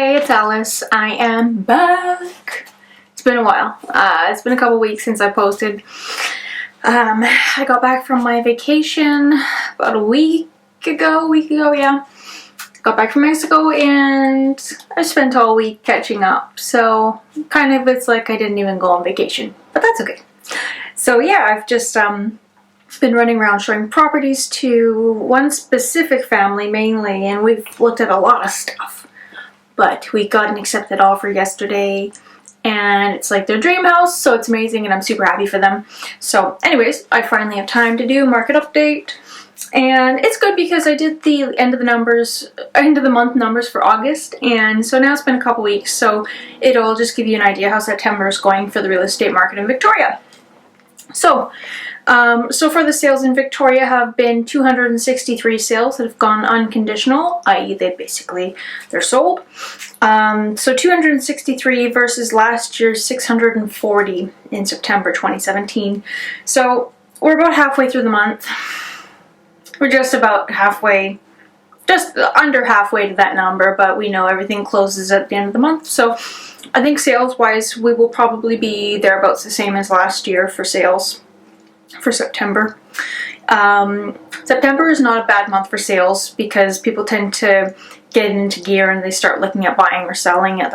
Hey, it's Alice. I am back. It's been a while. It's been a couple weeks since I posted. I got back from my vacation about a week ago, yeah. Got back from Mexico and I spent all week catching up. So kind of it's like I didn't even go on vacation, but that's okay. So yeah, I've just been running around showing properties to one specific family mainly, and we've looked at a lot of stuff. But we got an accepted offer yesterday, and it's like their dream house, so it's amazing, and I'm super happy for them. So anyways, I finally have time to do market update, and it's good because I did the end of the month numbers for August, and so now it's been a couple weeks, so it'll just give you an idea how September is going for the real estate market in Victoria. So far the sales in Victoria have been 263 sales that have gone unconditional, i.e. they're sold. So 263 versus last year's 640 in September 2017. So we're about halfway through the month. We're just about halfway, just under halfway to that number, but we know everything closes at the end of the month. So I think sales-wise, we will probably be thereabouts the same as last year for sales for September. September is not a bad month for sales because people tend to get into gear and they start looking at buying or selling at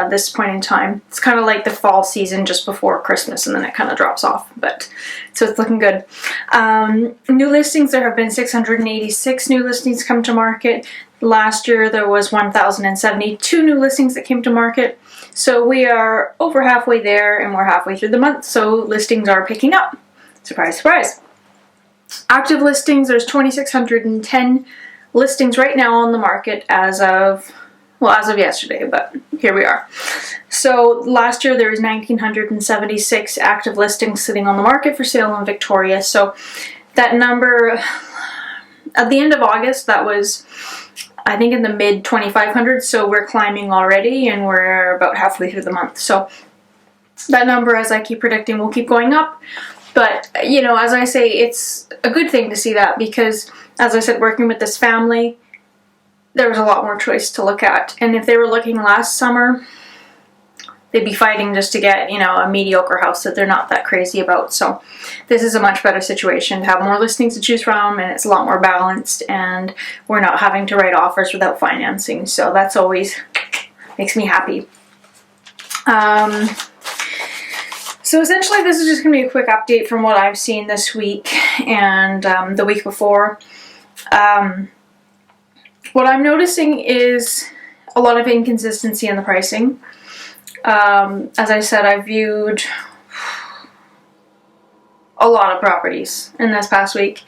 this point in time. It's kind of like the fall season just before Christmas, and then it kind of drops off. But so it's looking good. New listings, there have been 686 new listings come to market. Last year there was 1,072 new listings that came to market. So we are over halfway there, and we're halfway through the month, so listings are picking up. Surprise, surprise. Active listings, there's 2,610 listings right now on the market as of yesterday, but here we are. So last year there was 1,976 active listings sitting on the market for sale in Victoria. So that number, at the end of August, that was, I think, in the mid 2,500s, so we're climbing already, and we're about halfway through the month. So that number, as I keep predicting, will keep going up. But, you know, as I say, it's a good thing to see that because, as I said, working with this family, there was a lot more choice to look at. And if they were looking last summer, they'd be fighting just to get, you know, a mediocre house that they're not that crazy about. So this is a much better situation to have more listings to choose from, and it's a lot more balanced, and we're not having to write offers without financing. So that's always makes me happy. So essentially this is just going to be a quick update from what I've seen this week and the week before. What I'm noticing is a lot of inconsistency in the pricing. As I said, I viewed a lot of properties in this past week.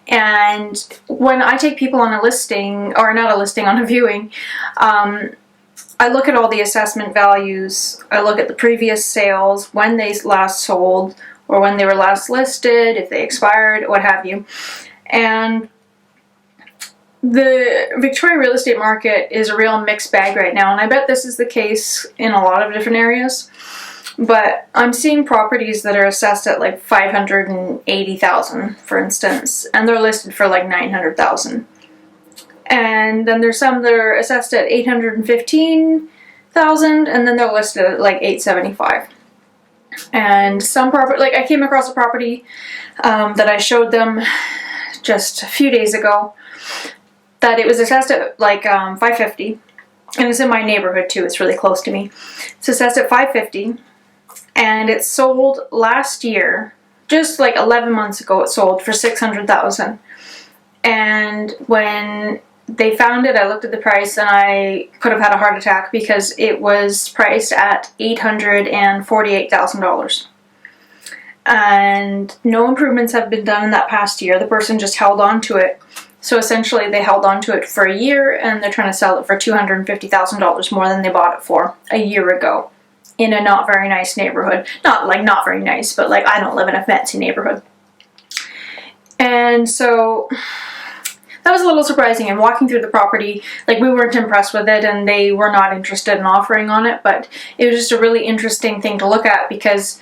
And when I take people on a listing, or not a listing, on a viewing, I look at all the assessment values, I look at the previous sales, when they last sold, or when they were last listed, if they expired, what have you. And the Victoria real estate market is a real mixed bag right now, and I bet this is the case in a lot of different areas. But I'm seeing properties that are assessed at like $580,000, for instance, and they're listed for like $900,000. And then there's some that are assessed at $815,000, and then they're listed at like $875,000. And some property, like I came across a property that I showed them just a few days ago, that it was assessed at like $550,000, and it's in my neighborhood too. It's really close to me. It's assessed at $550,000, and it sold last year, just like 11 months ago. It sold for $600,000, and when they found it, I looked at the price, and I could have had a heart attack because it was priced at $848,000. And no improvements have been done in that past year. The person just held on to it. So essentially they held on to it for a year, and they're trying to sell it for $250,000 more than they bought it for a year ago in a not very nice neighborhood. Not very nice, but like I don't live in a fancy neighborhood. And so that was a little surprising, and walking through the property, like we weren't impressed with it, and they were not interested in offering on it, but it was just a really interesting thing to look at because,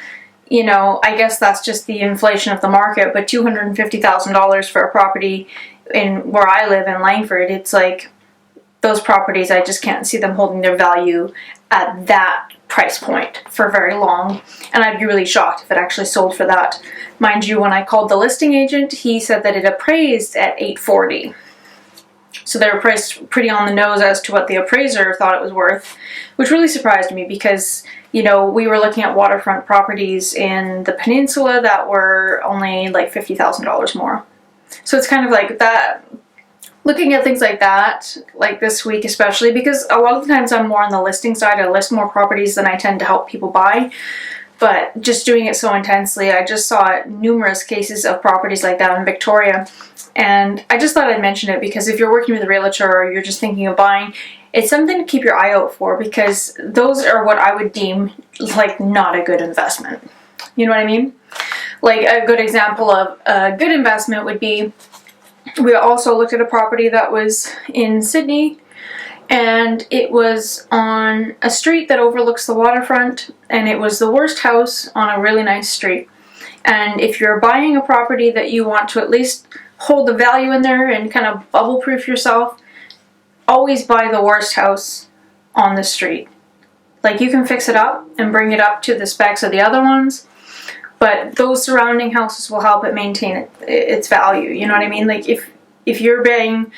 you know, I guess that's just the inflation of the market, but $250,000 for a property in where I live in Langford, it's like those properties, I just can't see them holding their value at that price point for very long, and I'd be really shocked if it actually sold for that. Mind you, when I called the listing agent, he said that it appraised at $840. So they were priced pretty on the nose as to what the appraiser thought it was worth, which really surprised me because, you know, we were looking at waterfront properties in the peninsula that were only like $50,000 more. So it's kind of like that, looking at things like that, like this week especially, because a lot of the times I'm more on the listing side. I list more properties than I tend to help people buy. But just doing it so intensely, I just saw numerous cases of properties like that in Victoria. And I just thought I'd mention it because if you're working with a realtor or you're just thinking of buying, it's something to keep your eye out for, because those are what I would deem like not a good investment. You know what I mean? Like a good example of a good investment would be, we also looked at a property that was in Sydney, and it was on a street that overlooks the waterfront, and it was the worst house on a really nice street. And if you're buying a property that you want to at least hold the value in there and kind of bubble proof yourself, always buy the worst house on the street. Like, you can fix it up and bring it up to the specs of the other ones, but those surrounding houses will help it maintain its value. You know what I mean? Like if you're buying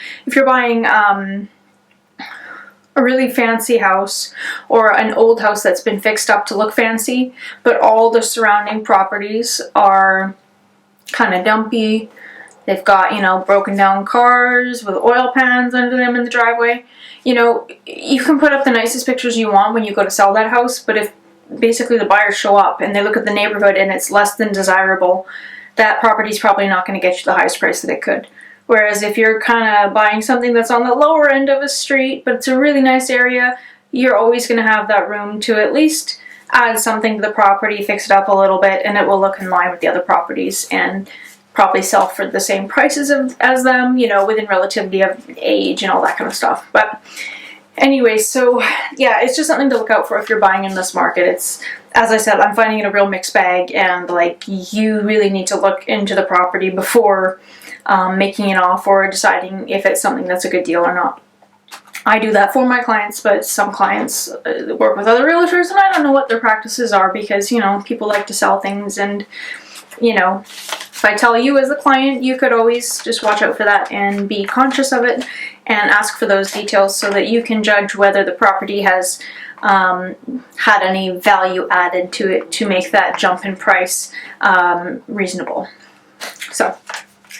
a really fancy house or an old house that's been fixed up to look fancy, but all the surrounding properties are kind of dumpy. They've got, you know, broken down cars with oil pans under them in the driveway. You know, you can put up the nicest pictures you want when you go to sell that house, but if basically the buyers show up and they look at the neighborhood and it's less than desirable, that property's probably not going to get you the highest price that it could. Whereas if you're kind of buying something that's on the lower end of a street, but it's a really nice area, you're always going to have that room to at least add something to the property, fix it up a little bit, and it will look in line with the other properties and probably sell for the same prices as them, you know, within relativity of age and all that kind of stuff. But anyway, so yeah, it's just something to look out for if you're buying in this market. It's, as I said, I'm finding it a real mixed bag, and like, you really need to look into the property before making an offer or deciding if it's something that's a good deal or not. I do that for my clients, but some clients work with other realtors, and I don't know what their practices are because, you know, people like to sell things, and, you know, if I tell you as a client, you could always just watch out for that and be conscious of it and ask for those details so that you can judge whether the property has had any value added to it to make that jump in price reasonable. So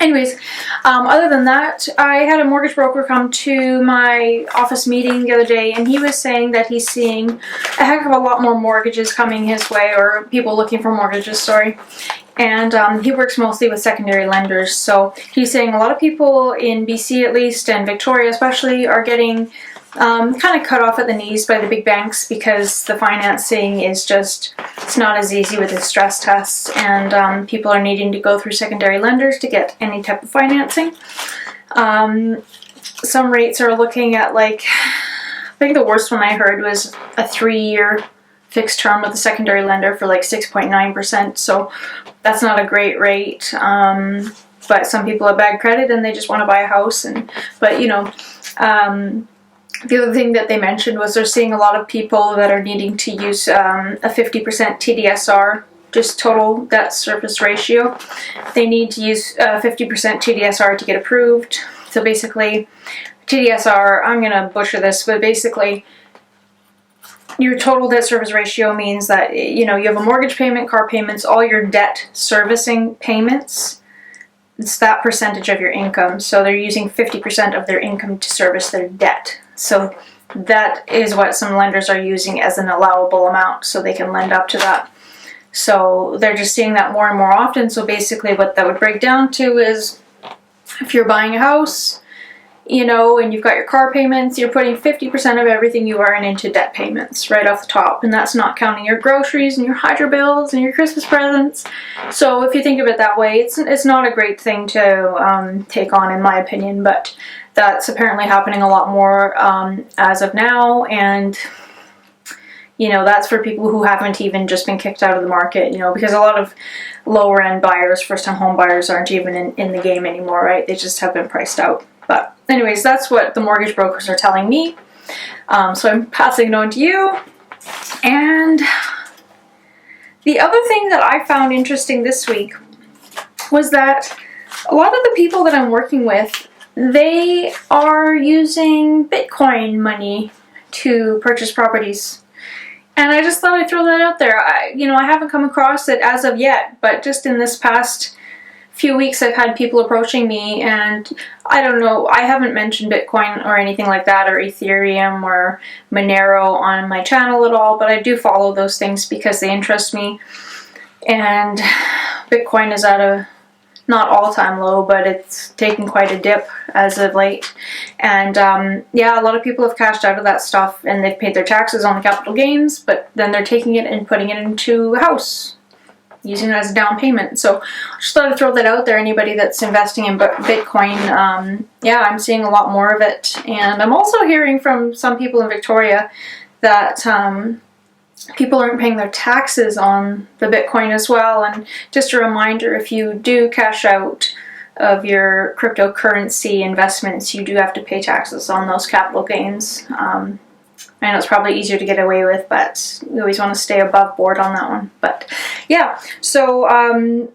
anyways, other than that, I had a mortgage broker come to my office meeting the other day, and he was saying that he's seeing a heck of a lot more mortgages coming his way, or people looking for mortgages, sorry. And he works mostly with secondary lenders, so he's saying a lot of people in BC at least, and Victoria especially, are getting kind of cut off at the knees by the big banks because the financing is just, it's not as easy with the stress tests, and people are needing to go through secondary lenders to get any type of financing. Some rates are looking at, like, I think the worst one I heard was a 3-year fixed term with a secondary lender for like 6.9%, so that's not a great rate. But some people have bad credit and they just want to buy a house, but you know, the other thing that they mentioned was they're seeing a lot of people that are needing to use a 50% TDSR, just total debt service ratio. They need to use 50% TDSR to get approved. So basically, TDSR, I'm going to butcher this, but basically, your total debt service ratio means that, you know, you have a mortgage payment, car payments, all your debt servicing payments. It's that percentage of your income. So they're using 50% of their income to service their debt. So that is what some lenders are using as an allowable amount, so they can lend up to that. So they're just seeing that more and more often. So basically what that would break down to is, if you're buying a house, you know, and you've got your car payments, you're putting 50% of everything you earn into debt payments right off the top. And that's not counting your groceries and your hydro bills and your Christmas presents. So if you think of it that way, it's not a great thing to take on, in my opinion, but that's apparently happening a lot more as of now. And, you know, that's for people who haven't even just been kicked out of the market, you know, because a lot of lower end buyers, first time home buyers, aren't even in the game anymore, right? They just have been priced out. But anyways, that's what the mortgage brokers are telling me. So I'm passing it on to you. And the other thing that I found interesting this week was that a lot of the people that I'm working with, they are using Bitcoin money to purchase properties. And I just thought I'd throw that out there. I haven't come across it as of yet, but just in this past few weeks I've had people approaching me, and I don't know, I haven't mentioned Bitcoin or anything like that, or Ethereum or Monero on my channel at all, but I do follow those things because they interest me. And Bitcoin is at a not all-time low, but it's taken quite a dip as of late. And yeah, a lot of people have cashed out of that stuff and they've paid their taxes on the capital gains, but then they're taking it and putting it into a house, using it as a down payment. So I just thought I'd throw that out there. Anybody that's investing in Bitcoin, yeah, I'm seeing a lot more of it. And I'm also hearing from some people in Victoria that people aren't paying their taxes on the Bitcoin as well. And just a reminder, if you do cash out of your cryptocurrency investments, you do have to pay taxes on those capital gains. I know it's probably easier to get away with, but we always want to stay above board on that one. But yeah, so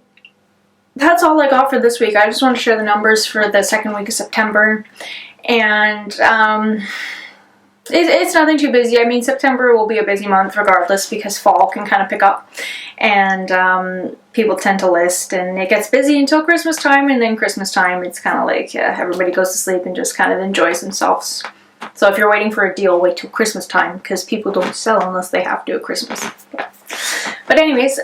that's all I got for this week. I just want to share the numbers for the second week of September. And it's nothing too busy. I mean, September will be a busy month regardless, because fall can kind of pick up and people tend to list, and it gets busy until Christmas time, and then Christmas time it's kind of like everybody goes to sleep and just kind of enjoys themselves. So if you're waiting for a deal, wait till Christmas time, because people don't sell unless they have to at Christmas. But anyways,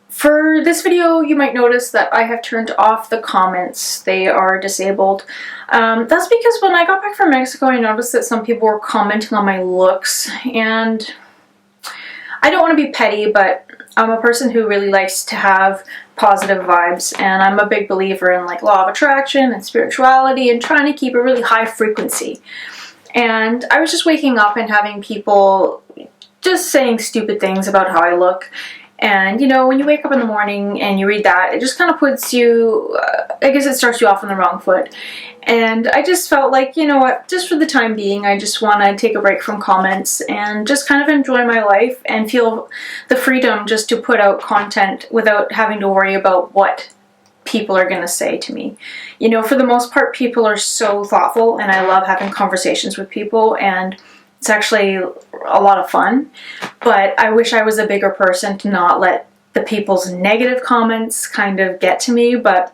for this video, you might notice that I have turned off the comments. They are disabled. That's because when I got back from Mexico, I noticed that some people were commenting on my looks, and I don't want to be petty, but I'm a person who really likes to have positive vibes, and I'm a big believer in like law of attraction and spirituality and trying to keep a really high frequency. And I was just waking up and having people just saying stupid things about how I look. And you know, when you wake up in the morning and you read that, it just kind of puts you, I guess it starts you off on the wrong foot. And I just felt like, you know what, just for the time being, I just want to take a break from comments and just kind of enjoy my life and feel the freedom just to put out content without having to worry about what people are going to say to me. You know, for the most part, people are so thoughtful, and I love having conversations with people, and it's actually a lot of fun. But I wish I was a bigger person to not let the people's negative comments kind of get to me. But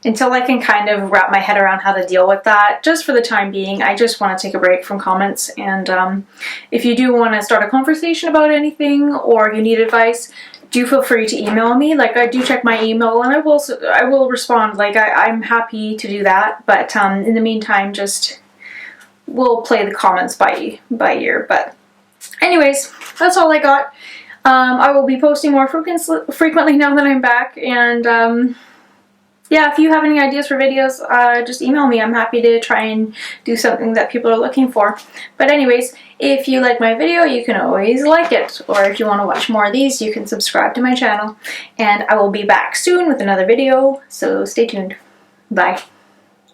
until I can kind of wrap my head around how to deal with that, just for the time being, I just want to take a break from comments. And if you do want to start a conversation about anything, or you need advice, do feel free to email me. Like, I do check my email, and I will respond. Like, I'm happy to do that. But in the meantime, just we'll play the comments by ear. But anyways, that's all I got. I will be posting more frequently now that I'm back. And yeah, if you have any ideas for videos, just email me. I'm happy to try and do something that people are looking for. But anyways, if you like my video, you can always like it. Or if you want to watch more of these, you can subscribe to my channel. And I will be back soon with another video, so stay tuned. Bye.